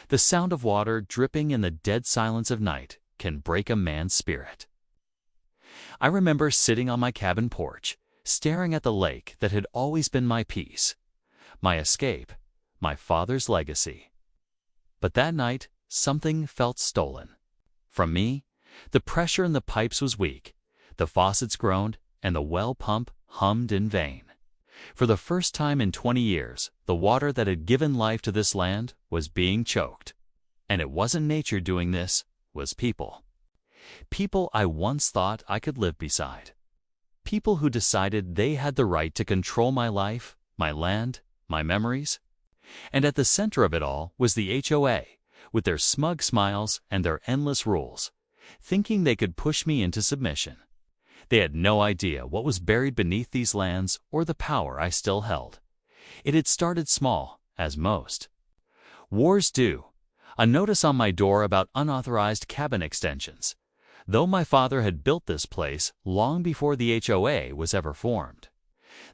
The sound of water dripping in the dead silence of night can break a man's spirit. I remember sitting on my cabin porch, staring at the lake that had always been my peace, my escape, my father's legacy. But that night, something felt stolen. From me, the pressure in the pipes was weak, the faucets groaned, and the well pump hummed in vain. For the first time in 20 years, the water that had given life to this land was being choked. And it wasn't nature doing this, it was people. People I once thought I could live beside. People who decided they had the right to control my life, my land, my memories. And at the center of it all was the HOA, with their smug smiles and their endless rules, thinking they could push me into submission. They had no idea what was buried beneath these lands or the power I still held. It had started small, as most wars do. A notice on my door about unauthorized cabin extensions, though my father had built this place long before the HOA was ever formed.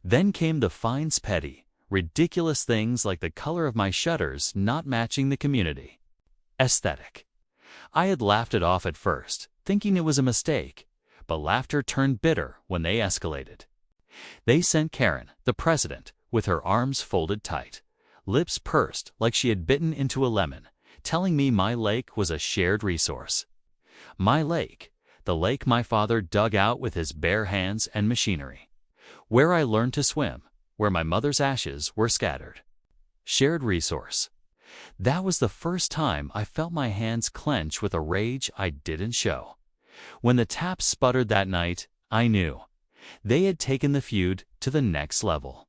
Then came the fines petty, ridiculous things like the color of my shutters not matching the community aesthetic. I had laughed it off at first, thinking it was a mistake, but laughter turned bitter when they escalated. They sent Karen, the president, with her arms folded tight, lips pursed like she had bitten into a lemon, telling me my lake was a shared resource. My lake, the lake my father dug out with his bare hands and machinery, where I learned to swim, where my mother's ashes were scattered. Shared resource. That was the first time I felt my hands clench with a rage I didn't show. When the taps sputtered that night, I knew they had taken the feud to the next level.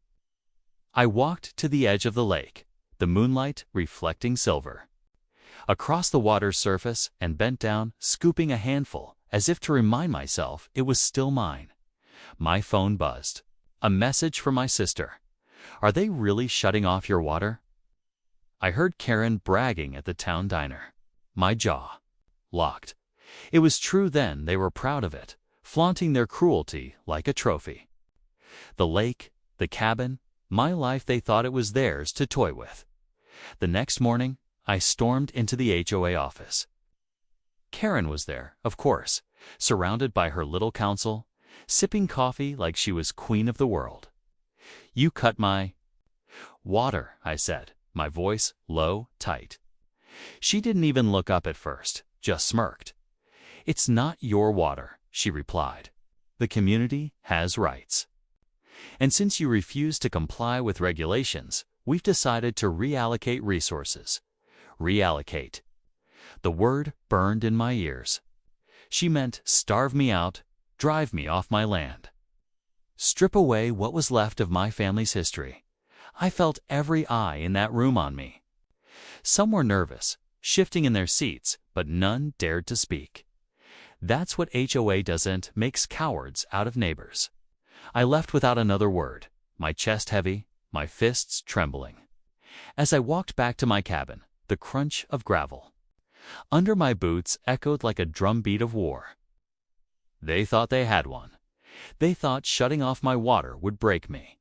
I walked to the edge of the lake, the moonlight reflecting silver. Across the water's surface and bent down, scooping a handful, as if to remind myself it was still mine. My phone buzzed. A message from my sister. "Are they really shutting off your water?" I heard Karen bragging at the town diner. My jaw locked. It was true then, they were proud of it, flaunting their cruelty like a trophy. The lake, the cabin, my life, they thought it was theirs to toy with. The next morning, I stormed into the HOA office. Karen was there, of course, surrounded by her little council, sipping coffee like she was queen of the world. "You cut my water," I said, my voice low, tight. She didn't even look up at first, just smirked. "It's not your water," she replied. "The community has rights. And since you refuse to comply with regulations, we've decided to reallocate resources." Reallocate. The word burned in my ears. She meant starve me out, drive me off my land. Strip away what was left of my family's history. I felt every eye in that room on me. Some were nervous, shifting in their seats, but none dared to speak. That's what HOA doesn't, makes cowards out of neighbors. I left without another word, my chest heavy, my fists trembling. As I walked back to my cabin, the crunch of gravel under my boots echoed like a drumbeat of war. They thought they had one. They thought shutting off my water would break me.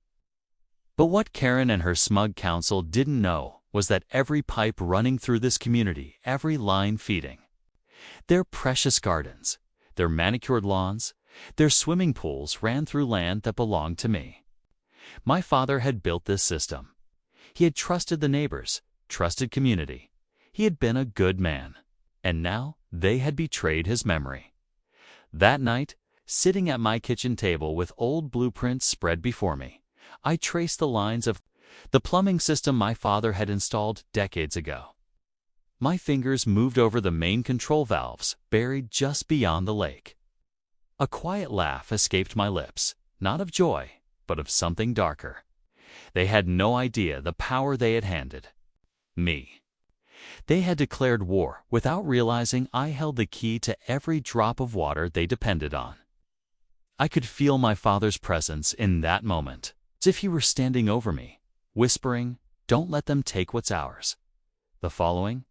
But what Karen and her smug council didn't know was that every pipe running through this community, every line feeding, their precious gardens, their manicured lawns, their swimming pools ran through land that belonged to me. My father had built this system. He had trusted the neighbors, trusted community. He had been a good man. And now they had betrayed his memory. That night, sitting at my kitchen table with old blueprints spread before me, I traced the lines of the plumbing system my father had installed decades ago. My fingers moved over the main control valves buried just beyond the lake. A quiet laugh escaped my lips, not of joy, but of something darker. They had no idea the power they had handed me. They had declared war without realizing I held the key to every drop of water they depended on. I could feel my father's presence in that moment, as if he were standing over me, whispering, "Don't let them take what's ours." The following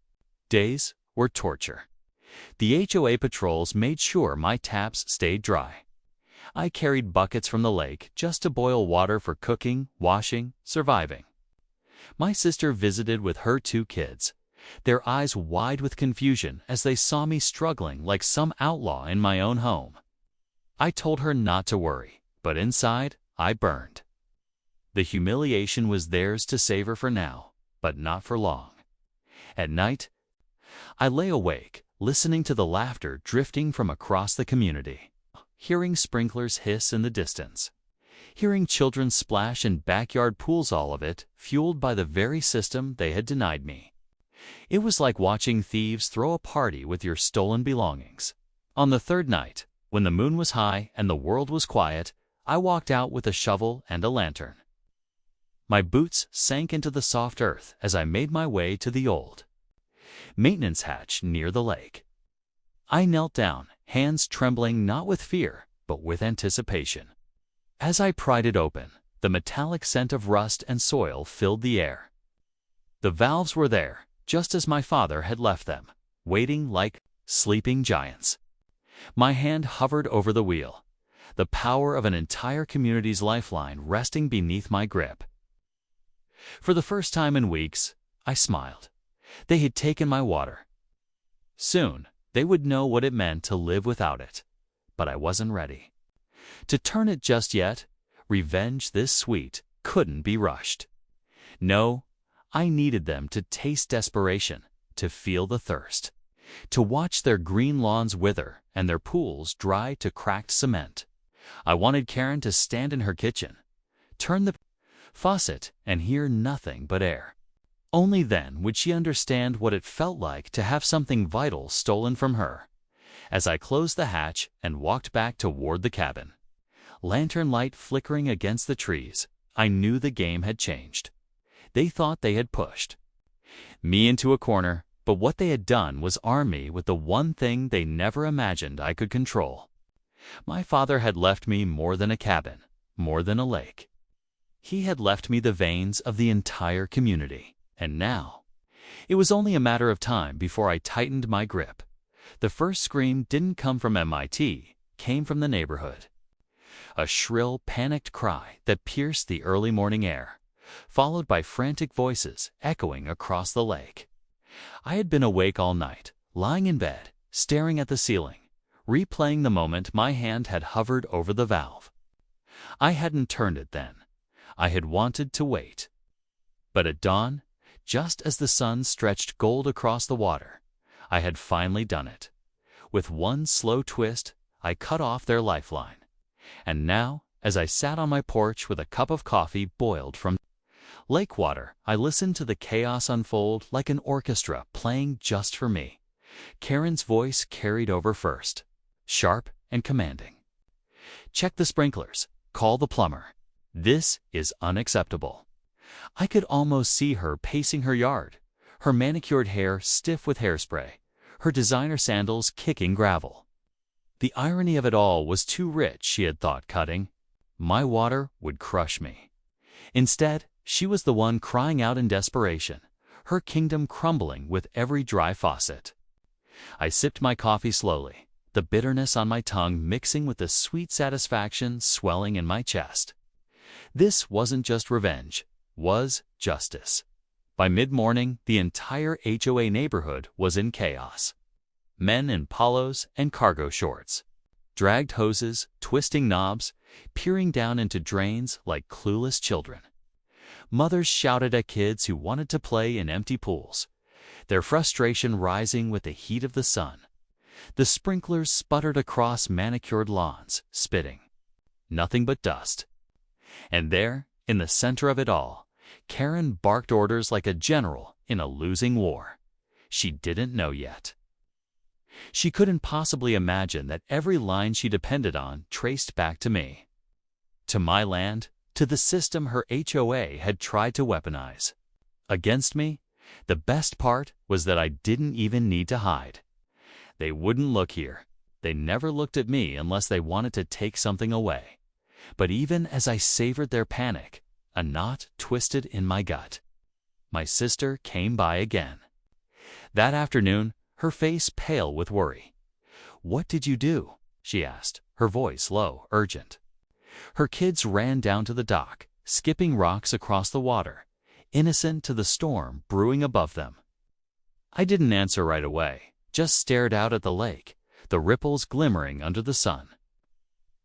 days were torture. The HOA patrols made sure my taps stayed dry. I carried buckets from the lake just to boil water for cooking, washing, surviving. My sister visited with her 2 kids, their eyes wide with confusion as they saw me struggling like some outlaw in my own home. I told her not to worry, but inside, I burned. The humiliation was theirs to savor for now, but not for long. At night, I lay awake, listening to the laughter drifting from across the community, hearing sprinklers hiss in the distance, hearing children splash in backyard pools, all of it fueled by the very system they had denied me. It was like watching thieves throw a party with your stolen belongings. On the third night, when the moon was high and the world was quiet, I walked out with a shovel and a lantern. My boots sank into the soft earth as I made my way to the old maintenance hatch near the lake. I knelt down, hands trembling not with fear, but with anticipation. As I pried it open, the metallic scent of rust and soil filled the air. The valves were there, just as my father had left them, waiting like sleeping giants. My hand hovered over the wheel, the power of an entire community's lifeline resting beneath my grip. For the first time in weeks, I smiled. They had taken my water. Soon, they would know what it meant to live without it. But I wasn't ready to turn it just yet. Revenge this sweet couldn't be rushed. No, I needed them to taste desperation, to feel the thirst, to watch their green lawns wither and their pools dry to cracked cement. I wanted Karen to stand in her kitchen, turn the faucet, and hear nothing but air. Only then would she understand what it felt like to have something vital stolen from her. As I closed the hatch and walked back toward the cabin, lantern light flickering against the trees, I knew the game had changed. They thought they had pushed me into a corner, but what they had done was arm me with the one thing they never imagined I could control. My father had left me more than a cabin, more than a lake. He had left me the veins of the entire community. And now, it was only a matter of time before I tightened my grip. The first scream didn't come from MIT, came from the neighborhood. A shrill, panicked cry that pierced the early morning air, followed by frantic voices echoing across the lake. I had been awake all night, lying in bed, staring at the ceiling, replaying the moment my hand had hovered over the valve. I hadn't turned it then. I had wanted to wait. But at dawn, just as the sun stretched gold across the water, I had finally done it. With one slow twist, I cut off their lifeline. And now, as I sat on my porch with a cup of coffee boiled from lake water, I listened to the chaos unfold like an orchestra playing just for me. Karen's voice carried over first, sharp and commanding. "Check the sprinklers. Call the plumber. This is unacceptable." I could almost see her pacing her yard, her manicured hair stiff with hairspray, her designer sandals kicking gravel. The irony of it all was too rich, she had thought, cutting. My water would crush me. Instead, she was the one crying out in desperation, her kingdom crumbling with every dry faucet. I sipped my coffee slowly, the bitterness on my tongue mixing with the sweet satisfaction swelling in my chest. This wasn't just revenge, was justice. By mid-morning, the entire HOA neighborhood was in chaos. Men in polos and cargo shorts, dragged hoses, twisting knobs, peering down into drains like clueless children. Mothers shouted at kids who wanted to play in empty pools, their frustration rising with the heat of the sun. The sprinklers sputtered across manicured lawns, spitting nothing but dust. And there, in the center of it all, Karen barked orders like a general in a losing war. She didn't know yet. She couldn't possibly imagine that every line she depended on traced back to me. To my land, to the system her HOA had tried to weaponize. Against me, the best part was that I didn't even need to hide. They wouldn't look here. They never looked at me unless they wanted to take something away. But even as I savored their panic, a knot twisted in my gut. My sister came by again. That afternoon, her face pale with worry. "What did you do?" she asked, her voice low, urgent. Her kids ran down to the dock, skipping rocks across the water, innocent to the storm brewing above them. I didn't answer right away, just stared out at the lake, the ripples glimmering under the sun.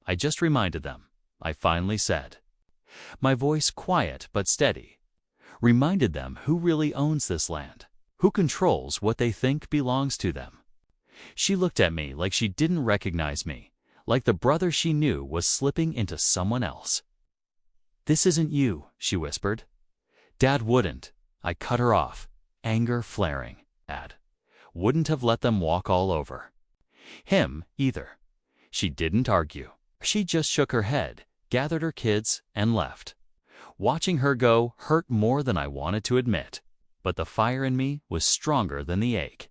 I just reminded them, I finally said, my voice quiet but steady. Reminded them who really owns this land, who controls what they think belongs to them. She looked at me like she didn't recognize me, like the brother she knew was slipping into someone else. "This isn't you," she whispered. "Dad wouldn't." I cut her off, anger flaring. Dad wouldn't have let them walk all over him either. She didn't argue. She just shook her head, gathered her kids, and left. Watching her go hurt more than I wanted to admit, but the fire in me was stronger than the ache.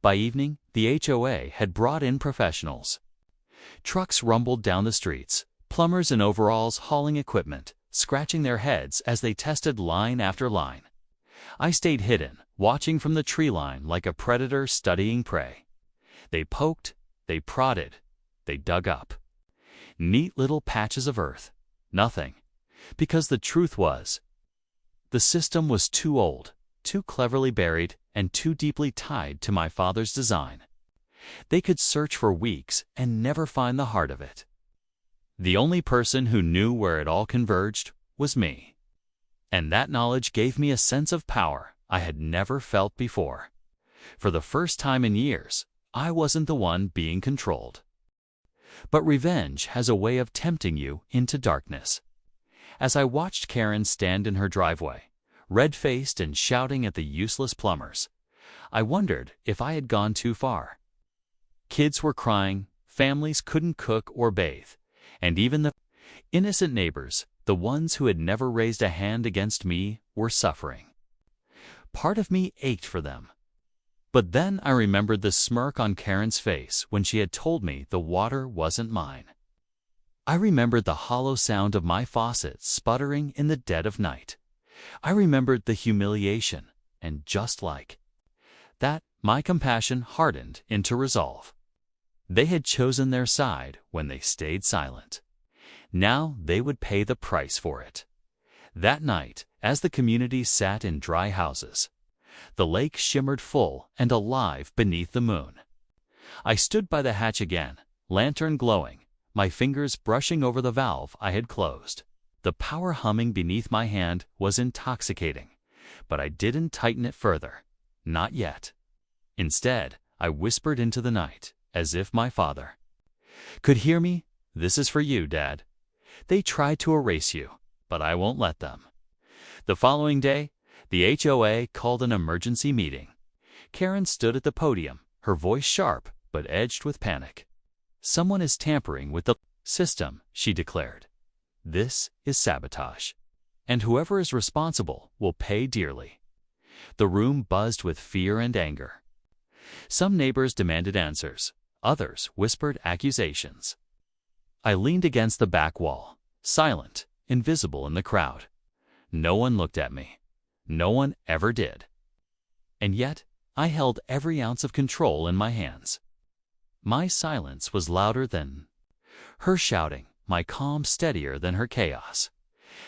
By evening, the HOA had brought in professionals. Trucks rumbled down the streets, plumbers in overalls hauling equipment, scratching their heads as they tested line after line. I stayed hidden, watching from the tree line like a predator studying prey. They poked, they prodded, they dug up. Neat little patches of earth. Nothing. Because the truth was, the system was too old, too cleverly buried, and too deeply tied to my father's design. They could search for weeks and never find the heart of it. The only person who knew where it all converged was me. And that knowledge gave me a sense of power I had never felt before. For the first time in years, I wasn't the one being controlled. But revenge has a way of tempting you into darkness. As I watched Karen stand in her driveway, red-faced and shouting at the useless plumbers, I wondered if I had gone too far. Kids were crying, families couldn't cook or bathe, and even the innocent neighbors, the ones who had never raised a hand against me, were suffering. Part of me ached for them. But then I remembered the smirk on Karen's face when she had told me the water wasn't mine. I remembered the hollow sound of my faucet sputtering in the dead of night. I remembered the humiliation, and just like that, my compassion hardened into resolve. They had chosen their side when they stayed silent. Now they would pay the price for it. That night, as the community sat in dry houses, the lake shimmered full and alive beneath the moon. I stood by the hatch again, lantern glowing, my fingers brushing over the valve I had closed. The power humming beneath my hand was intoxicating, but I didn't tighten it further. Not yet. Instead, I whispered into the night, as if my father could hear me. "This is for you, Dad. They tried to erase you, but I won't let them." The following day, the HOA called an emergency meeting. Karen stood at the podium, her voice sharp but edged with panic. "Someone is tampering with the system," she declared. "This is sabotage, and whoever is responsible will pay dearly." The room buzzed with fear and anger. Some neighbors demanded answers, others whispered accusations. I leaned against the back wall, silent, invisible in the crowd. No one looked at me. No one ever did. And yet, I held every ounce of control in my hands. My silence was louder than her shouting, my calm steadier than her chaos.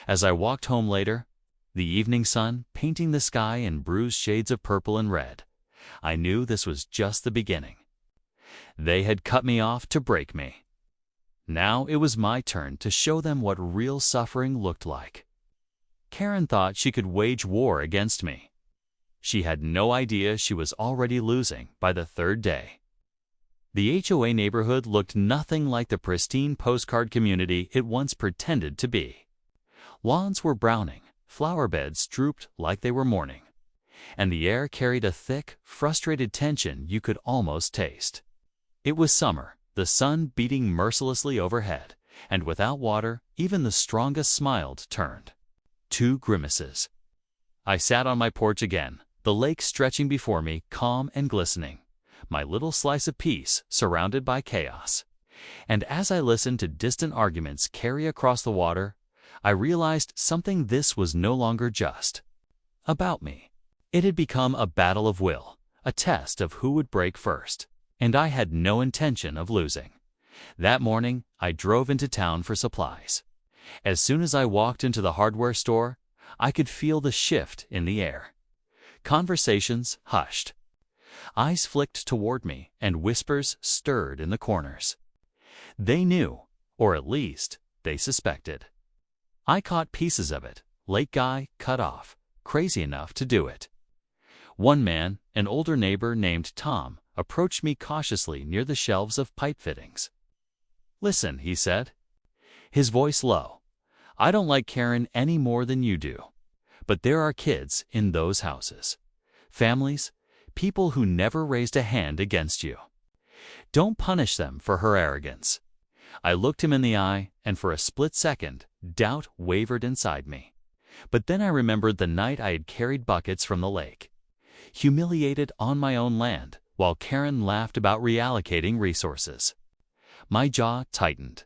As I walked home later, the evening sun painting the sky in bruised shades of purple and red, I knew this was just the beginning. They had cut me off to break me. Now it was my turn to show them what real suffering looked like. Karen thought she could wage war against me. She had no idea she was already losing by the third day. The HOA neighborhood looked nothing like the pristine postcard community it once pretended to be. Lawns were browning, flower beds drooped like they were mourning, and the air carried a thick, frustrated tension you could almost taste. It was summer, the sun beating mercilessly overhead, and without water, even the strongest smiled turned to grimaces. I sat on my porch again, the lake stretching before me, calm and glistening, my little slice of peace surrounded by chaos. And as I listened to distant arguments carry across the water, I realized something: this was no longer just about me. It had become a battle of will, a test of who would break first, and I had no intention of losing. That morning, I drove into town for supplies. As soon as I walked into the hardware store, I could feel the shift in the air. Conversations hushed. Eyes flicked toward me, and whispers stirred in the corners. They knew, or at least, they suspected. I caught pieces of it, late guy, cut off, crazy enough to do it. One man, an older neighbor named Tom, approached me cautiously near the shelves of pipe fittings. "Listen," he said, his voice low. "I don't like Karen any more than you do. But there are kids in those houses. Families, people who never raised a hand against you. Don't punish them for her arrogance." I looked him in the eye, and for a split second, doubt wavered inside me. But then I remembered the night I had carried buckets from the lake, humiliated on my own land, while Karen laughed about reallocating resources. My jaw tightened.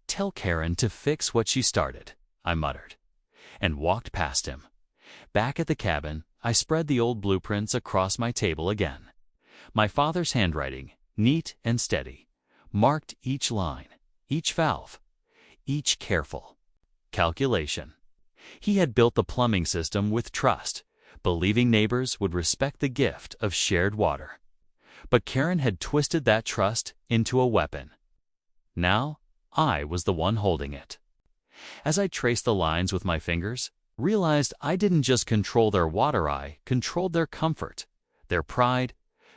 "Tell Karen to fix what she started," I muttered, and walked past him. Back at the cabin, I spread the old blueprints across my table again. My father's handwriting, neat and steady, marked each line, each valve, each careful calculation. He had built the plumbing system with trust, believing neighbors would respect the gift of shared water. But Karen had twisted that trust into a weapon. Now, I was the one holding it. As I traced the lines with my fingers, realized I didn't just control their water, I controlled their comfort, their pride,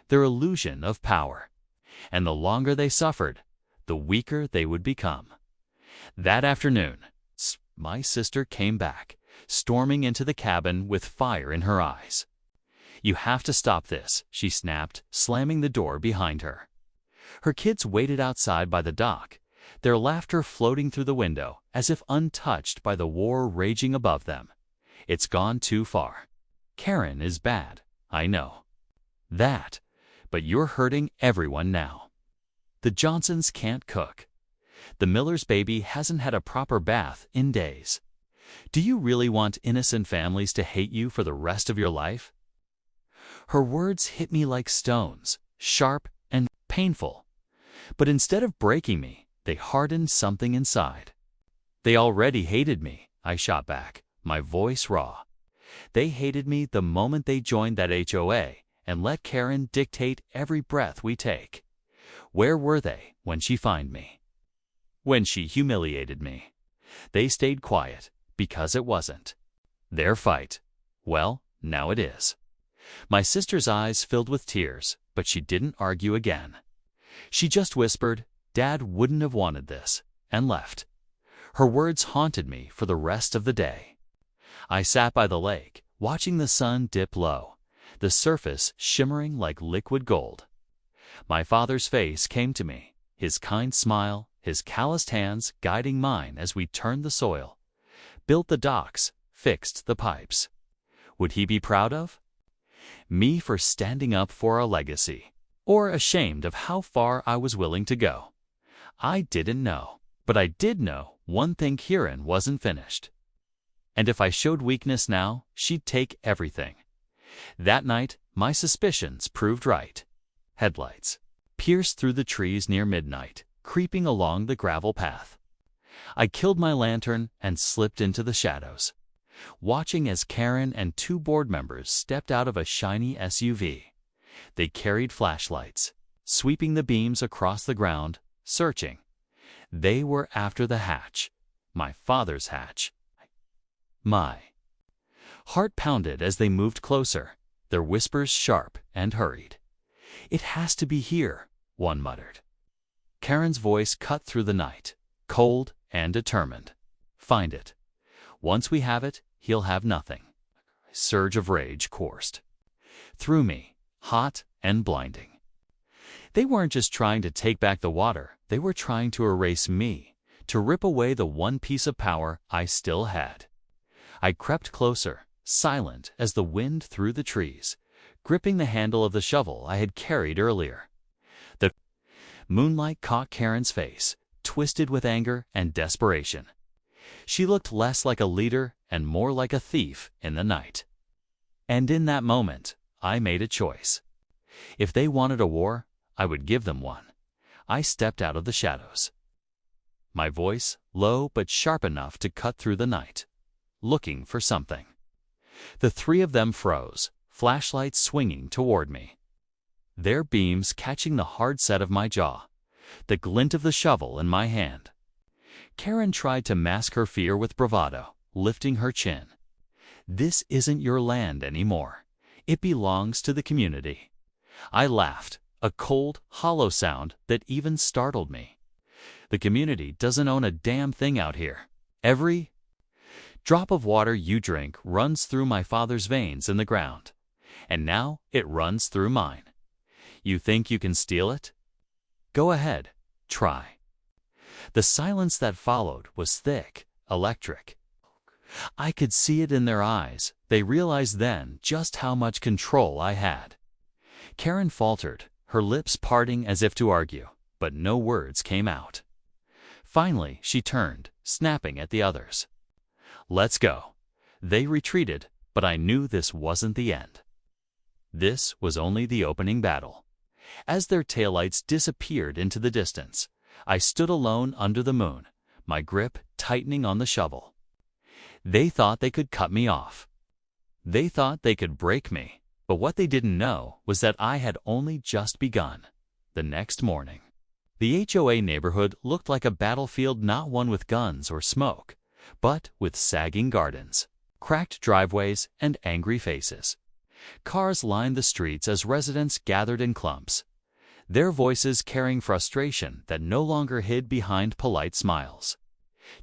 their illusion of power. And the longer they suffered, the weaker they would become. That afternoon, my sister came back, storming into the cabin with fire in her eyes. "You have to stop this," she snapped, slamming the door behind her. Her kids waited outside by the dock, their laughter floating through the window as if untouched by the war raging above them. "It's gone too far. Karen is bad, I know that, but you're hurting everyone now. The Johnsons can't cook. The Miller's baby hasn't had a proper bath in days. Do you really want innocent families to hate you for the rest of your life?" Her words hit me like stones, sharp and painful. But instead of breaking me, they hardened something inside. "They already hated me," I shot back, my voice raw. "They hated me the moment they joined that HOA and let Karen dictate every breath we take. Where were they when she fined me? When she humiliated me? They stayed quiet because it wasn't their fight. Well, now it is." My sister's eyes filled with tears, but she didn't argue again. She just whispered, "Dad wouldn't have wanted this," and left. Her words haunted me for the rest of the day. I sat by the lake, watching the sun dip low, the surface shimmering like liquid gold. My father's face came to me, his kind smile, his calloused hands guiding mine as we turned the soil, built the docks, fixed the pipes. Would he be proud of me for standing up for our legacy, or ashamed of how far I was willing to go? I didn't know, but I did know one thing: Kieran wasn't finished. And if I showed weakness now, she'd take everything. That night, my suspicions proved right. Headlights pierced through the trees near midnight, creeping along the gravel path. I killed my lantern and slipped into the shadows, watching as Karen and two board members stepped out of a shiny SUV. They carried flashlights, sweeping the beams across the ground, searching. They were after the hatch, my father's hatch. My heart pounded as they moved closer, their whispers sharp and hurried. "It has to be here," one muttered. Karen's voice cut through the night, cold and determined. "Find it. Once we have it, he'll have nothing." A surge of rage coursed through me, hot and blinding. They weren't just trying to take back the water, they were trying to erase me, to rip away the one piece of power I still had. I crept closer, silent as the wind through the trees, gripping the handle of the shovel I had carried earlier. The moonlight caught Karen's face, twisted with anger and desperation. She looked less like a leader and more like a thief in the night. And in that moment, I made a choice. If they wanted a war, I would give them one. I stepped out of the shadows, my voice low but sharp enough to cut through the night, looking for something. The three of them froze, flashlights swinging toward me. their beams catching the hard set of my jaw, the glint of the shovel in my hand. Karen tried to mask her fear with bravado, lifting her chin. "This isn't your land anymore. It belongs to the community." I laughed, a cold, hollow sound that even startled me. "The community doesn't own a damn thing out here. Every drop of water you drink runs through my father's veins in the ground, and now it runs through mine. You think you can steal it? Go ahead, try." The silence that followed was thick, electric. I could see it in their eyes. They realized then just how much control I had. Karen faltered, her lips parting as if to argue, but no words came out. Finally, she turned, snapping at the others. "Let's go." They retreated, but I knew this wasn't the end. This was only the opening battle. As their taillights disappeared into the distance, I stood alone under the moon, my grip tightening on the shovel. They thought they could cut me off. They thought they could break me, but what they didn't know was that I had only just begun. The next morning, the HOA neighborhood looked like a battlefield, not one with guns or smoke, but with sagging gardens, cracked driveways, and angry faces. Cars lined the streets as residents gathered in clumps, their voices carrying frustration that no longer hid behind polite smiles.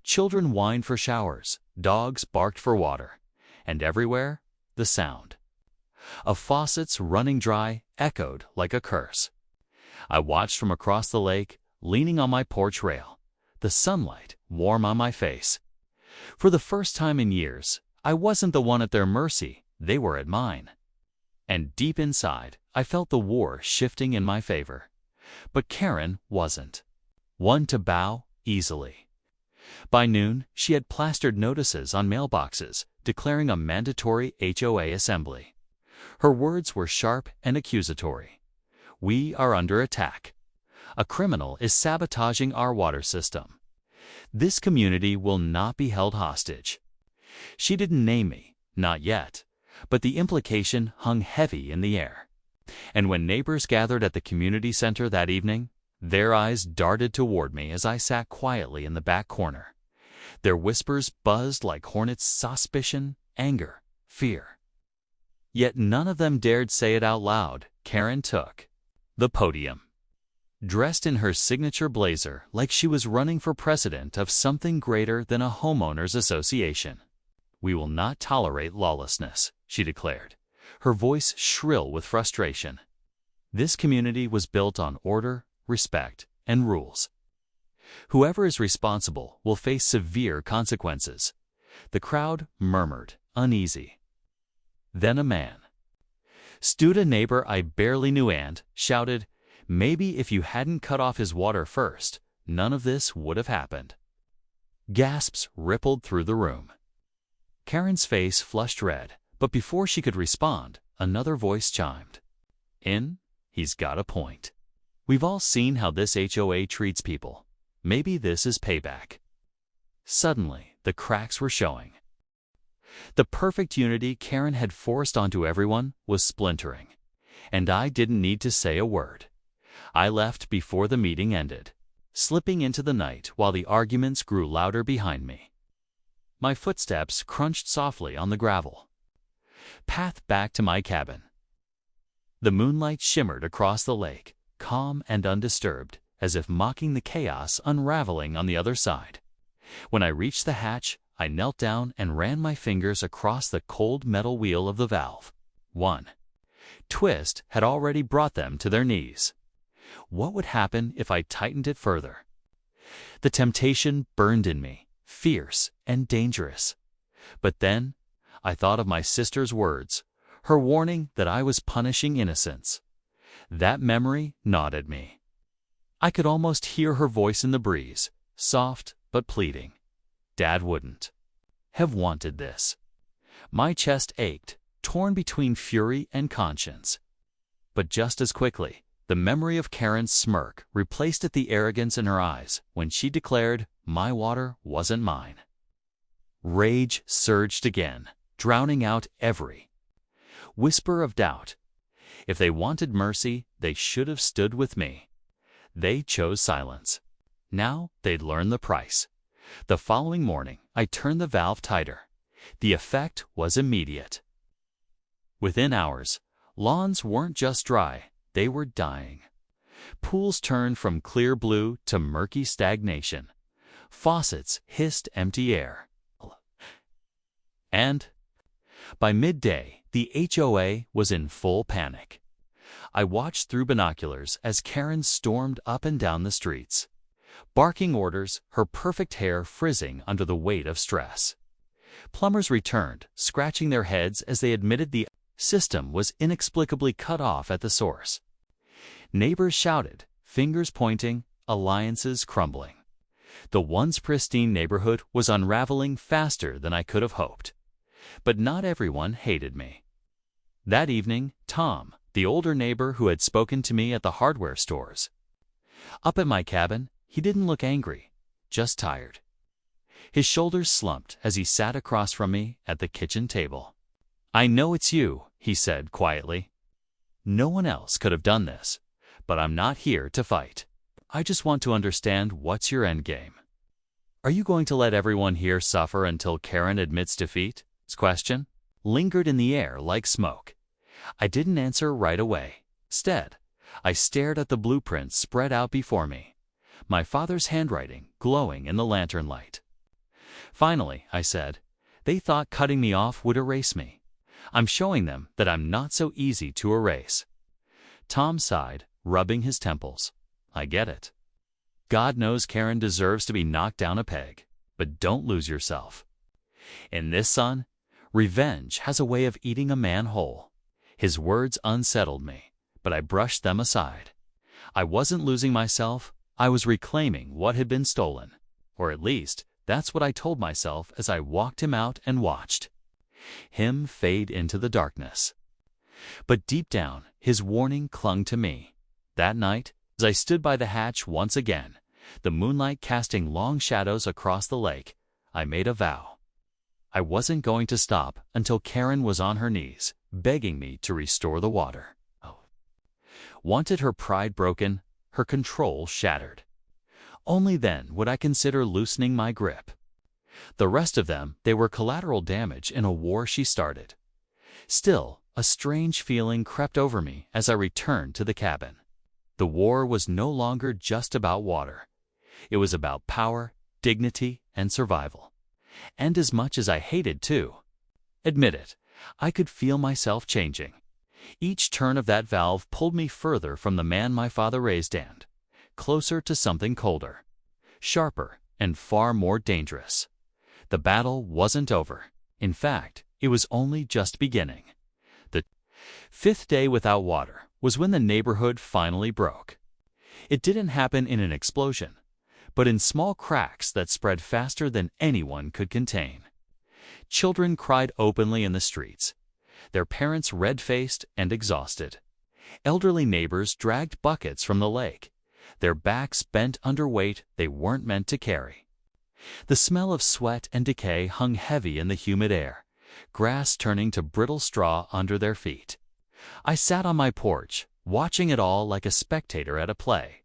Children whined for showers, dogs barked for water, and everywhere, the sound of faucets running dry echoed like a curse. I watched from across the lake, leaning on my porch rail, the sunlight warm on my face. For the first time in years, I wasn't the one at their mercy, they were at mine. And deep inside, I felt the war shifting in my favor. But Karen wasn't one to bow easily. By noon, she had plastered notices on mailboxes declaring a mandatory HOA assembly. Her words were sharp and accusatory. "We are under attack. A criminal is sabotaging our water system. This community will not be held hostage." She didn't name me, not yet, but the implication hung heavy in the air. And when neighbors gathered at the community center that evening, their eyes darted toward me as I sat quietly in the back corner. Their whispers buzzed like hornets, suspicion, anger, fear. Yet none of them dared say it out loud. Karen took the podium. Dressed in her signature blazer like she was running for president of something greater than a homeowners association. "We will not tolerate lawlessness," she declared, her voice shrill with frustration. "This community was built on order, respect, and rules. Whoever is responsible will face severe consequences." The crowd murmured, uneasy. Then a man stood, a neighbor I barely knew, and shouted, "Maybe if you hadn't cut off his water first, none of this would have happened." Gasps rippled through the room. Karen's face flushed red, but before she could respond, another voice chimed in. "He's got a point. We've all seen how this HOA treats people. Maybe this is payback." Suddenly, the cracks were showing. The perfect unity Karen had forced onto everyone was splintering, and I didn't need to say a word. I left before the meeting ended, slipping into the night while the arguments grew louder behind me. My footsteps crunched softly on the gravel path back to my cabin. The moonlight shimmered across the lake, calm and undisturbed, as if mocking the chaos unraveling on the other side. When I reached the hatch, I knelt down and ran my fingers across the cold metal wheel of the valve. One twist had already brought them to their knees. What would happen if I tightened it further? The temptation burned in me, fierce and dangerous. But then I thought of my sister's words, her warning that I was punishing innocence. That memory gnawed at me. I could almost hear her voice in the breeze, soft but pleading. Dad wouldn't have wanted this. My chest ached, torn between fury and conscience. But just as quickly, the memory of Karen's smirk replaced it, the arrogance in her eyes when she declared my water wasn't mine. Rage surged again, drowning out every whisper of doubt. If they wanted mercy, they should have stood with me. They chose silence. Now they'd learn the price. The following morning, I turned the valve tighter. The effect was immediate. Within hours, lawns weren't just dry, they were dying. Pools turned from clear blue to murky stagnation. Faucets hissed empty air. And by midday, the HOA was in full panic. I watched through binoculars as Karen stormed up and down the streets, barking orders, her perfect hair frizzing under the weight of stress. Plumbers returned, scratching their heads as they admitted the system was inexplicably cut off at the source. Neighbors shouted, fingers pointing, alliances crumbling. The once pristine neighborhood was unraveling faster than I could have hoped. But not everyone hated me. That evening, Tom, the older neighbor who had spoken to me at the hardware stores, up at my cabin, he didn't look angry, just tired. His shoulders slumped as he sat across from me at the kitchen table. "I know it's you," he said quietly. "No one else could have done this, but I'm not here to fight. I just want to understand what's your endgame. Are you going to let everyone here suffer until Karen admits defeat?" His question lingered in the air like smoke. I didn't answer right away. Instead, I stared at the blueprints spread out before me, my father's handwriting glowing in the lantern light. Finally, I said, "They thought cutting me off would erase me. I'm showing them that I'm not so easy to erase." Tom sighed, rubbing his temples. "I get it. God knows Karen deserves to be knocked down a peg, but don't lose yourself. In this, son, revenge has a way of eating a man whole." His words unsettled me, but I brushed them aside. I wasn't losing myself, I was reclaiming what had been stolen. Or at least, that's what I told myself as I walked him out and watched him fade into the darkness. But deep down, his warning clung to me. That night, as I stood by the hatch once again, the moonlight casting long shadows across the lake, I made a vow. I wasn't going to stop until Karen was on her knees, begging me to restore the water. Wanted her pride broken, her control shattered. Only then would I consider loosening my grip. The rest of them, they were collateral damage in a war she started. Still, a strange feeling crept over me as I returned to the cabin. The war was no longer just about water. It was about power, dignity, and survival. And as much as I hated to admit it, I could feel myself changing. Each turn of that valve pulled me further from the man my father raised and closer to something colder, sharper, and far more dangerous. The battle wasn't over. In fact, it was only just beginning. The fifth day without water was when the neighborhood finally broke. It didn't happen in an explosion, but in small cracks that spread faster than anyone could contain. Children cried openly in the streets, their parents red-faced and exhausted. Elderly neighbors dragged buckets from the lake, their backs bent under weight they weren't meant to carry. The smell of sweat and decay hung heavy in the humid air, grass turning to brittle straw under their feet. I sat on my porch, watching it all like a spectator at a play.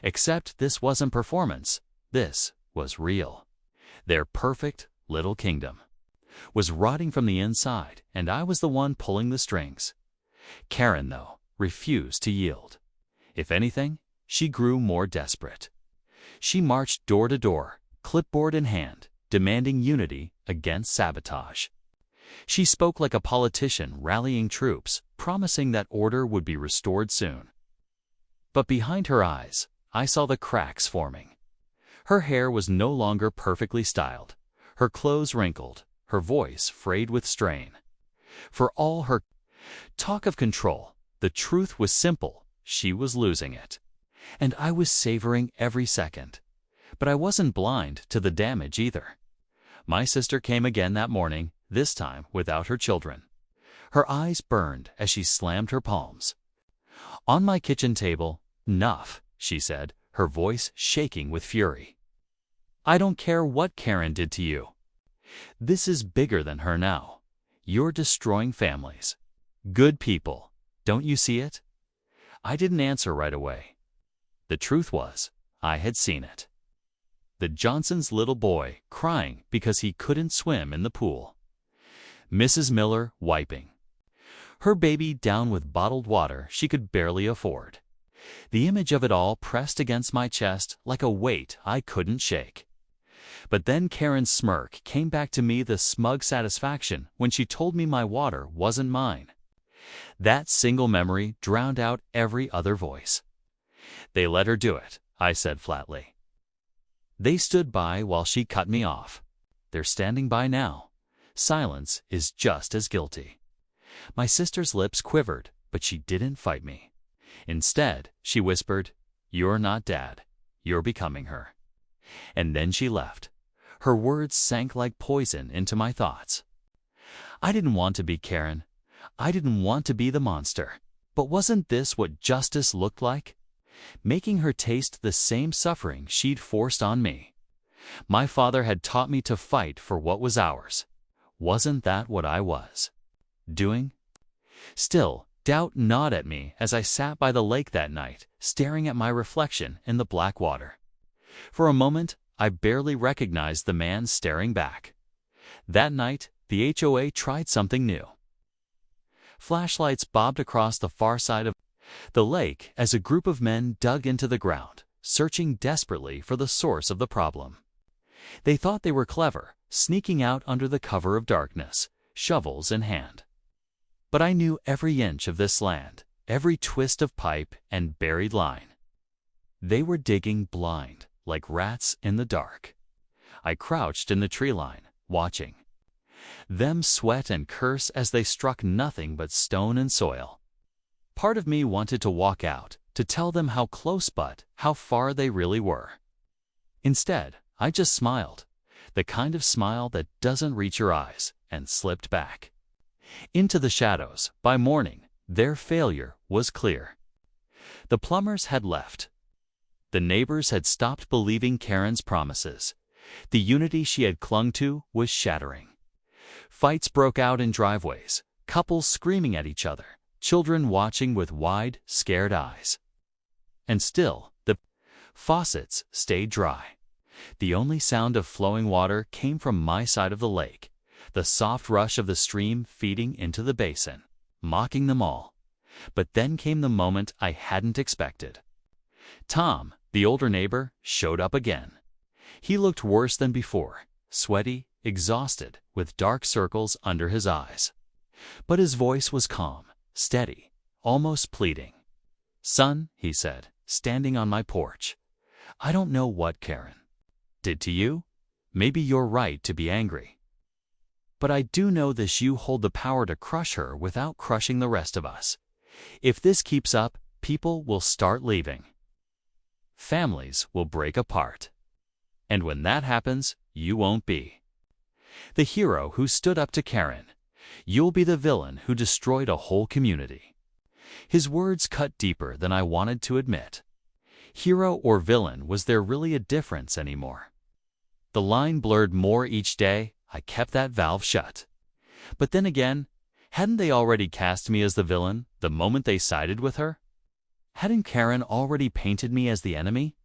Except this wasn't performance, this was real. Their perfect little kingdom was rotting from the inside, and I was the one pulling the strings. Karen, though, refused to yield. If anything, she grew more desperate. She marched door to door, clipboard in hand, demanding unity against sabotage. She spoke like a politician rallying troops, promising that order would be restored soon. But behind her eyes, I saw the cracks forming. Her hair was no longer perfectly styled, her clothes wrinkled, her voice frayed with strain. For all her talk of control, the truth was simple: she was losing it. And I was savoring every second. But I wasn't blind to the damage either. My sister came again that morning, this time without her children. Her eyes burned as she slammed her palms on my kitchen table. "Enough," she said, her voice shaking with fury. "I don't care what Karen did to you. This is bigger than her now. You're destroying families. Good people, Don't you see it?" I didn't answer right away. The truth was, I had seen it. The Johnson's little boy crying because he couldn't swim in the pool. Mrs. Miller wiping her baby down with bottled water she could barely afford. The image of it all pressed against my chest like a weight I couldn't shake. But then Karen's smirk came back to me, the smug satisfaction when she told me my water wasn't mine. That single memory drowned out every other voice. "They let her do it," I said flatly. They stood by while she cut me off. They're standing by now. Silence is just as guilty. My sister's lips quivered, but she didn't fight me. Instead, she whispered, "You're not Dad. You're becoming her." And then she left. Her words sank like poison into my thoughts. I didn't want to be Karen. I didn't want to be the monster. But wasn't this what justice looked like? Making her taste the same suffering she'd forced on me. My father had taught me to fight for what was ours. Wasn't that what I was doing? Still, doubt gnawed at me as I sat by the lake that night, staring at my reflection in the black water. For a moment, I barely recognized the man staring back. That night, the HOA tried something new. Flashlights bobbed across the far side of the lake as a group of men dug into the ground, searching desperately for the source of the problem. They thought they were clever, sneaking out under the cover of darkness, shovels in hand. But I knew every inch of this land, every twist of pipe and buried line. They were digging blind, like rats in the dark. I crouched in the tree line, watching them sweat and curse as they struck nothing but stone and soil. Part of me wanted to walk out, to tell them how close but how far they really were. Instead, I just smiled, the kind of smile that doesn't reach your eyes, and slipped back into the shadows. By morning, their failure was clear. The plumbers had left. The neighbors had stopped believing Karen's promises. The unity she had clung to was shattering. Fights broke out in driveways, couples screaming at each other, children watching with wide, scared eyes. And still, the faucets stayed dry. The only sound of flowing water came from my side of the lake, the soft rush of the stream feeding into the basin, mocking them all. But then came the moment I hadn't expected. Tom, the older neighbor, showed up again. He looked worse than before, sweaty, exhausted, with dark circles under his eyes. But his voice was calm, steady, almost pleading. "Son," he said, standing on my porch, "I don't know what Karen did to you. Maybe you're right to be angry. But I do know this: you hold the power to crush her without crushing the rest of us. If this keeps up, people will start leaving. Families will break apart. And when that happens, you won't be the hero who stood up to Karen. You'll be the villain who destroyed a whole community." His words cut deeper than I wanted to admit. Hero or villain, was there really a difference anymore? The line blurred more each day. I kept that valve shut. But then again, hadn't they already cast me as the villain the moment they sided with her? Hadn't Karen already painted me as the enemy?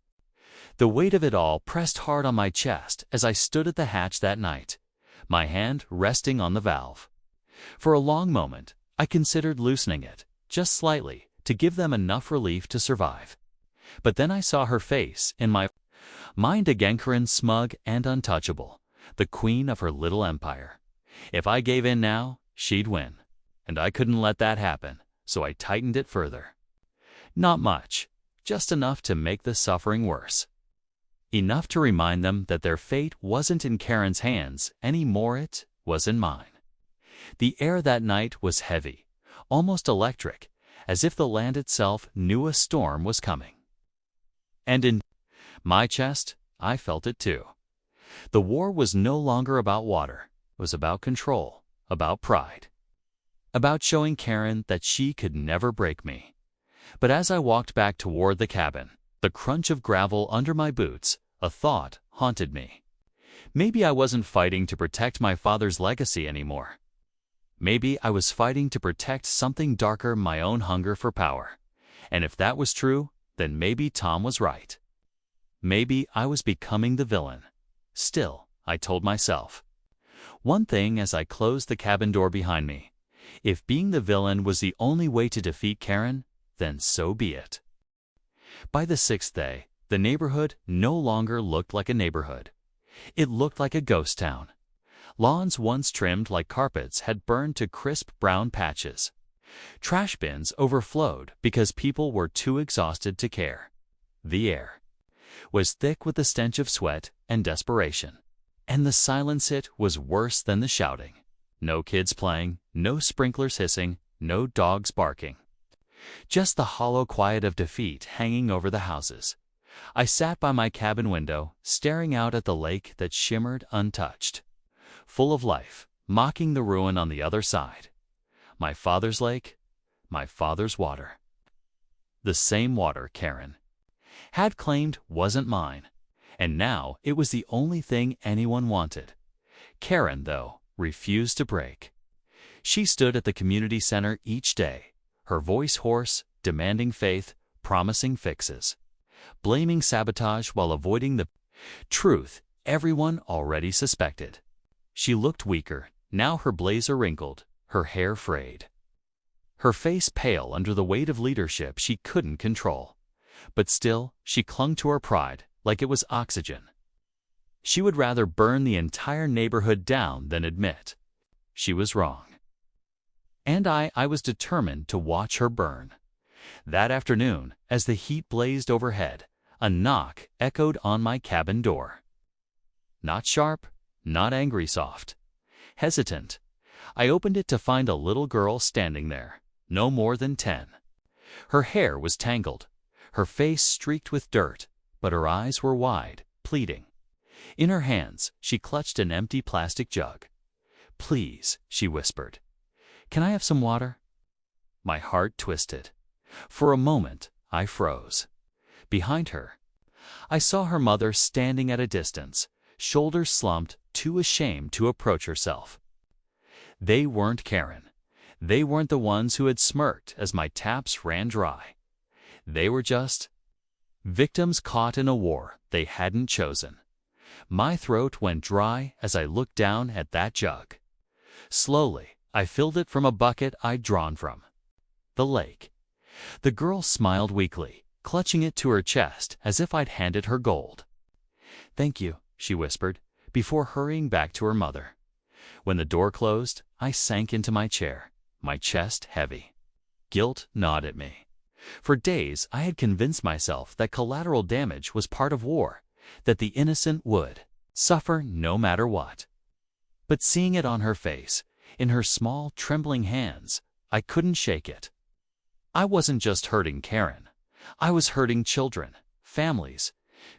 The weight of it all pressed hard on my chest as I stood at the hatch that night, my hand resting on the valve. For a long moment, I considered loosening it, just slightly, to give them enough relief to survive. But then I saw her face in my mind again, Karen, smug and untouchable, the queen of her little empire. If I gave in now, she'd win. And I couldn't let that happen, so I tightened it further. Not much, just enough to make the suffering worse. Enough to remind them that their fate wasn't in Karen's hands anymore, it was in mine. The air that night was heavy, almost electric, as if the land itself knew a storm was coming. And in my chest, I felt it too. The war was no longer about water. It was about control, about pride, about showing Karen that she could never break me. But as I walked back toward the cabin, the crunch of gravel under my boots, a thought haunted me. Maybe I wasn't fighting to protect my father's legacy anymore. Maybe I was fighting to protect something darker, my own hunger for power. And if that was true, then maybe Tom was right. Maybe I was becoming the villain. Still, I told myself one thing as I closed the cabin door behind me. If being the villain was the only way to defeat Karen, then so be it. By the sixth day, the neighborhood no longer looked like a neighborhood. It looked like a ghost town. Lawns once trimmed like carpets had burned to crisp brown patches. Trash bins overflowed because people were too exhausted to care. The air was thick with the stench of sweat and desperation. And the silence it was worse than the shouting. No kids playing, no sprinklers hissing, no dogs barking. Just the hollow quiet of defeat hanging over the houses. I sat by my cabin window, staring out at the lake that shimmered untouched, full of life, mocking the ruin on the other side. My father's lake, my father's water. The same water Karen had claimed wasn't mine, and now it was the only thing anyone wanted. Karen, though, refused to break. She stood at the community center each day, her voice hoarse, demanding faith, promising fixes, blaming sabotage while avoiding the truth everyone already suspected. She looked weaker, now her blazer wrinkled, her hair frayed, her face pale under the weight of leadership she couldn't control. But still, she clung to her pride like it was oxygen. She would rather burn the entire neighborhood down than admit she was wrong. And I was determined to watch her burn. That afternoon, as the heat blazed overhead, a knock echoed on my cabin door. Not sharp, not angry soft. Hesitant, I opened it to find a little girl standing there, no more than 10. Her hair was tangled, her face streaked with dirt, but her eyes were wide, pleading. In her hands, she clutched an empty plastic jug. "Please," she whispered. "Can I have some water?" My heart twisted. For a moment, I froze. Behind her, I saw her mother standing at a distance, shoulders slumped, too ashamed to approach herself. They weren't Karen. They weren't the ones who had smirked as my taps ran dry. They were just victims caught in a war they hadn't chosen. My throat went dry as I looked down at that jug. Slowly, I filled it from a bucket I'd drawn from the lake. The girl smiled weakly, clutching it to her chest as if I'd handed her gold. "Thank you," she whispered, before hurrying back to her mother. When the door closed, I sank into my chair, my chest heavy. Guilt gnawed at me. For days, I had convinced myself that collateral damage was part of war, that the innocent would suffer no matter what. But seeing it on her face, in her small, trembling hands, I couldn't shake it. I wasn't just hurting Karen. I was hurting children, families,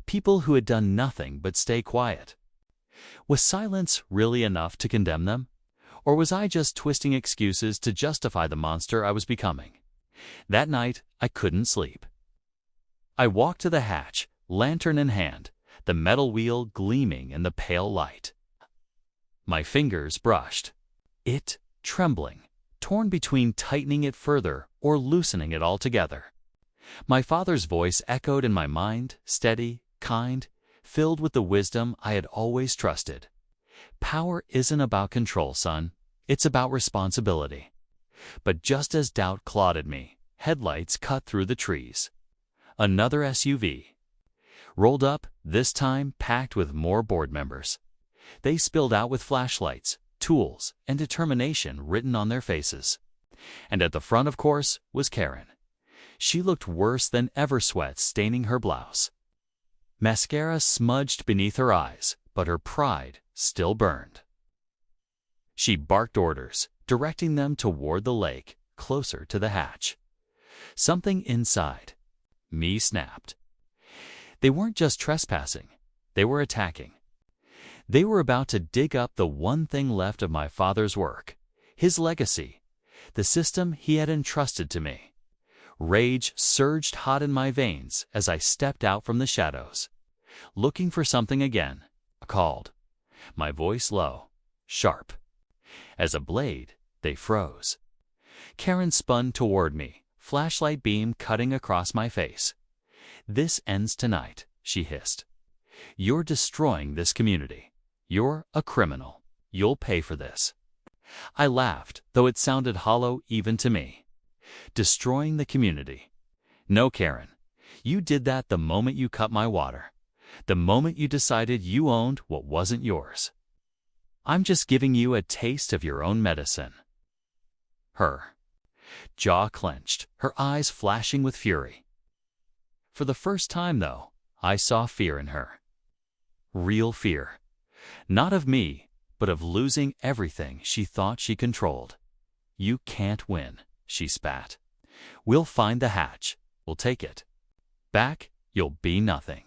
people who had done nothing but stay quiet. Was silence really enough to condemn them? Or was I just twisting excuses to justify the monster I was becoming? That night, I couldn't sleep. I walked to the hatch, lantern in hand, the metal wheel gleaming in the pale light. My fingers brushed it, trembling, torn between tightening it further or loosening it altogether. My father's voice echoed in my mind, steady, kind, filled with the wisdom I had always trusted. Power isn't about control, son. It's about responsibility. But just as doubt clawed at me, headlights cut through the trees. Another SUV rolled up, this time packed with more board members. They spilled out with flashlights, tools, and determination written on their faces. And at the front, of course, was Karen. She looked worse than ever, sweat staining her blouse. Mascara smudged beneath her eyes, but her pride still burned. She barked orders, directing them toward the lake, closer to the hatch. Something inside me snapped. They weren't just trespassing, they were attacking. They were about to dig up the one thing left of my father's work, his legacy, the system he had entrusted to me. Rage surged hot in my veins as I stepped out from the shadows. Looking for something again, I called, my voice low, sharp as a blade They froze. Karen spun toward me, flashlight beam cutting across my face. "This ends tonight," she hissed. "You're destroying this community. You're a criminal. You'll pay for this." I laughed, though it sounded hollow even to me. Destroying the community? No, Karen. You did that the moment you cut my water. The moment you decided you owned what wasn't yours. I'm just giving you a taste of your own medicine. Her jaw clenched, her eyes flashing with fury. For the first time, though, I saw fear in her. Real fear. Not of me, but of losing everything she thought she controlled. "You can't win," she spat. "We'll find the hatch. We'll take it. Back, you'll be nothing."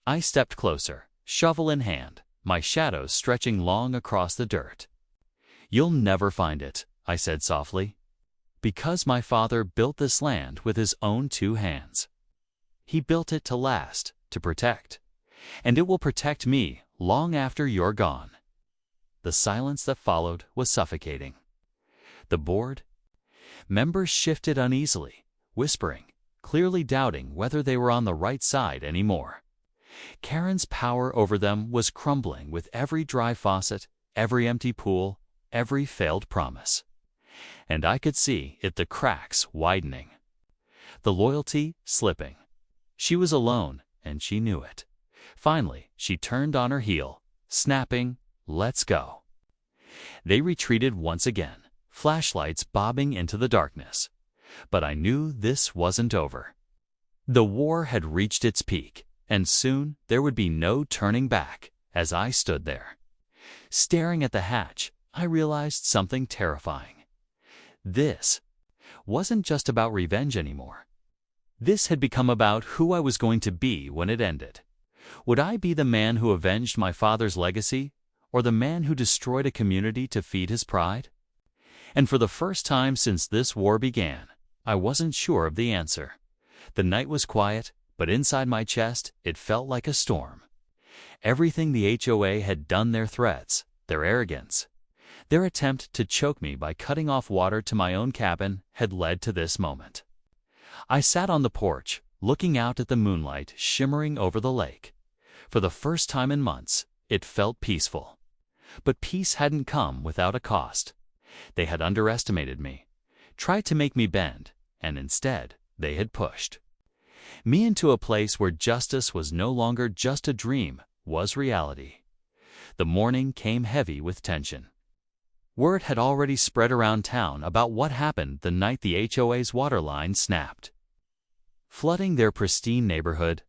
I stepped closer, shovel in hand, my shadows stretching long across the dirt. "You'll never find it," I said softly. "Because my father built this land with his own 2 hands. He built it to last, to protect. And it will protect me long after you're gone." The silence that followed was suffocating. The board members shifted uneasily, whispering, clearly doubting whether they were on the right side anymore. Karen's power over them was crumbling with every dry faucet, every empty pool, every failed promise. And I could see the cracks widening. The loyalty slipping. She was alone, and she knew it. Finally, she turned on her heel, snapping, "Let's go." They retreated once again, flashlights bobbing into the darkness. But I knew this wasn't over. The war had reached its peak, and soon there would be no turning back. As I stood there, staring at the hatch, I realized something terrifying. This wasn't just about revenge anymore. This had become about who I was going to be when it ended. Would I be the man who avenged my father's legacy, or the man who destroyed a community to feed his pride? And for the first time since this war began, I wasn't sure of the answer. The night was quiet, but inside my chest it felt like a storm. Everything the HOA had done, their threats, their arrogance, their attempt to choke me by cutting off water to my own cabin, had led to this moment. I sat on the porch, looking out at the moonlight shimmering over the lake. For the first time in months, it felt peaceful. But peace hadn't come without a cost. They had underestimated me, tried to make me bend, and instead, they had pushed me into a place where justice was no longer just a dream, was reality. The morning came heavy with tension. Word had already spread around town about what happened the night the HOA's water line snapped, flooding their pristine neighborhood,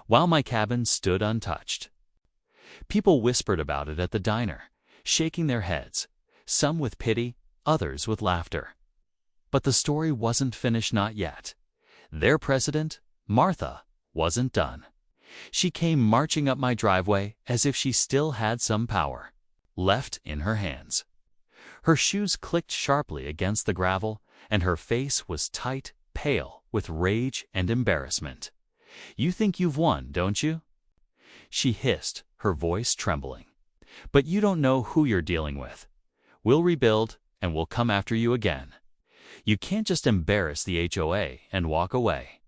while my cabin stood untouched. People whispered about it at the diner, shaking their heads, some with pity, others with laughter. But the story wasn't finished, not yet. Their president, Martha, wasn't done. She came marching up my driveway as if she still had some power left in her hands. Her shoes clicked sharply against the gravel, and her face was tight, pale, with rage and embarrassment. "You think you've won, don't you?" she hissed, her voice trembling. "But you don't know who you're dealing with. We'll rebuild, and we'll come after you again. You can't just embarrass the HOA and walk away."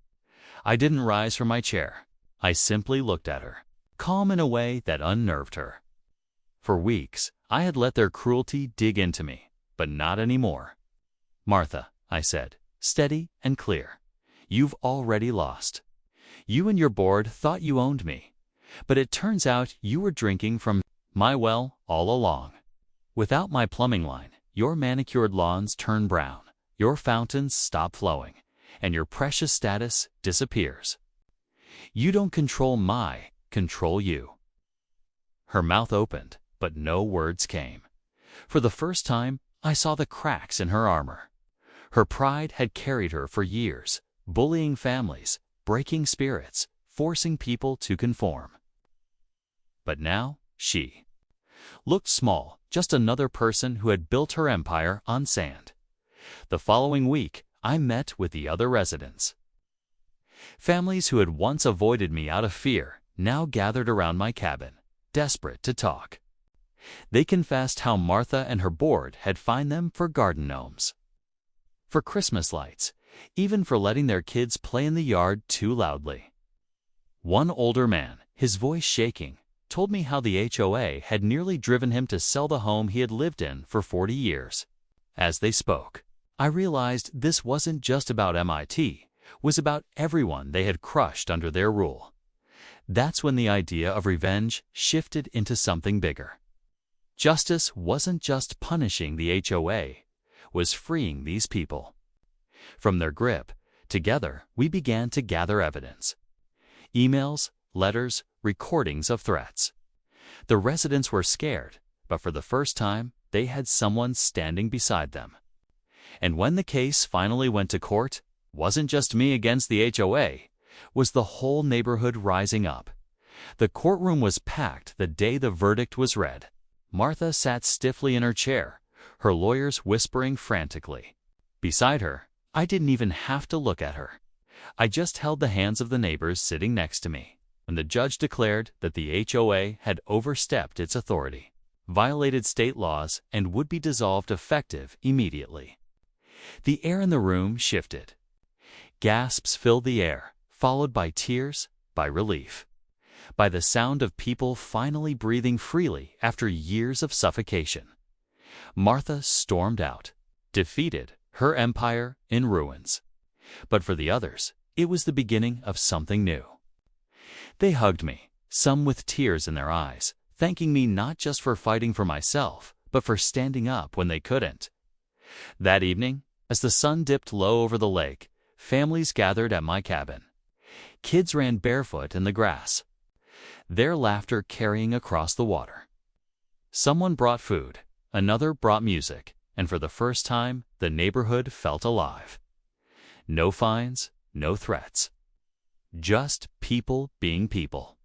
I didn't rise from my chair. I simply looked at her, calm in a way that unnerved her. For weeks, I had let their cruelty dig into me, but not anymore. "Martha," I said, steady and clear, "you've already lost. You and your board thought you owned me, but it turns out you were drinking from my well all along. Without my plumbing line, your manicured lawns turn brown, your fountains stop flowing, and your precious status disappears. You don't control control you." Her mouth opened, but no words came. For the first time, I saw the cracks in her armor. Her pride had carried her for years, bullying families, breaking spirits, forcing people to conform. But now, she looked small, just another person who had built her empire on sand. The following week, I met with the other residents. Families who had once avoided me out of fear now gathered around my cabin, desperate to talk. They confessed how Martha and her board had fined them for garden gnomes, for Christmas lights, even for letting their kids play in the yard too loudly. One older man, his voice shaking, told me how the HOA had nearly driven him to sell the home he had lived in for 40 years. As they spoke, I realized this wasn't just about MIT, it was about everyone they had crushed under their rule. That's when the idea of revenge shifted into something bigger. Justice wasn't just punishing the HOA, it was freeing these people. From their grip, together we began to gather evidence. Emails, letters, recordings of threats. The residents were scared, but for the first time, they had someone standing beside them. And when the case finally went to court, wasn't just me against the HOA, was the whole neighborhood rising up. The courtroom was packed the day the verdict was read. Martha sat stiffly in her chair, her lawyers whispering frantically. Beside her, I didn't even have to look at her. I just held the hands of the neighbors sitting next to me, when the judge declared that the HOA had overstepped its authority, violated state laws, and would be dissolved effective immediately. The air in the room shifted. Gasps filled the air, followed by tears, by relief, by the sound of people finally breathing freely after years of suffocation. Martha stormed out, defeated, her empire in ruins. But for the others, it was the beginning of something new. They hugged me, some with tears in their eyes, thanking me not just for fighting for myself, but for standing up when they couldn't. That evening, as the sun dipped low over the lake, families gathered at my cabin. Kids ran barefoot in the grass, their laughter carrying across the water. Someone brought food, another brought music, and for the first time, the neighborhood felt alive. No fines, no threats. Just people being people.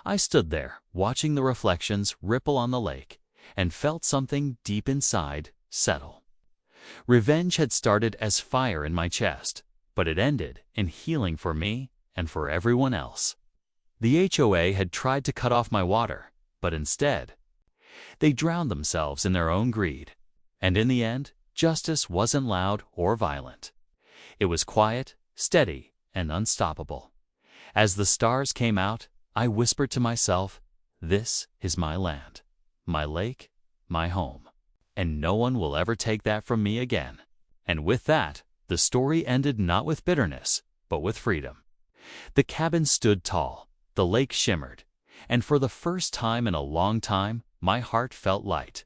I stood there, watching the reflections ripple on the lake, and felt something deep inside settle. Revenge had started as fire in my chest, but it ended in healing for me and for everyone else. The HOA had tried to cut off my water, but instead, they drowned themselves in their own greed. And in the end, justice wasn't loud or violent. It was quiet, steady, and unstoppable. As the stars came out, I whispered to myself, "This is my land, my lake, my home, and no one will ever take that from me again." And with that, the story ended not with bitterness, but with freedom. The cabin stood tall, the lake shimmered, and for the first time in a long time, my heart felt light.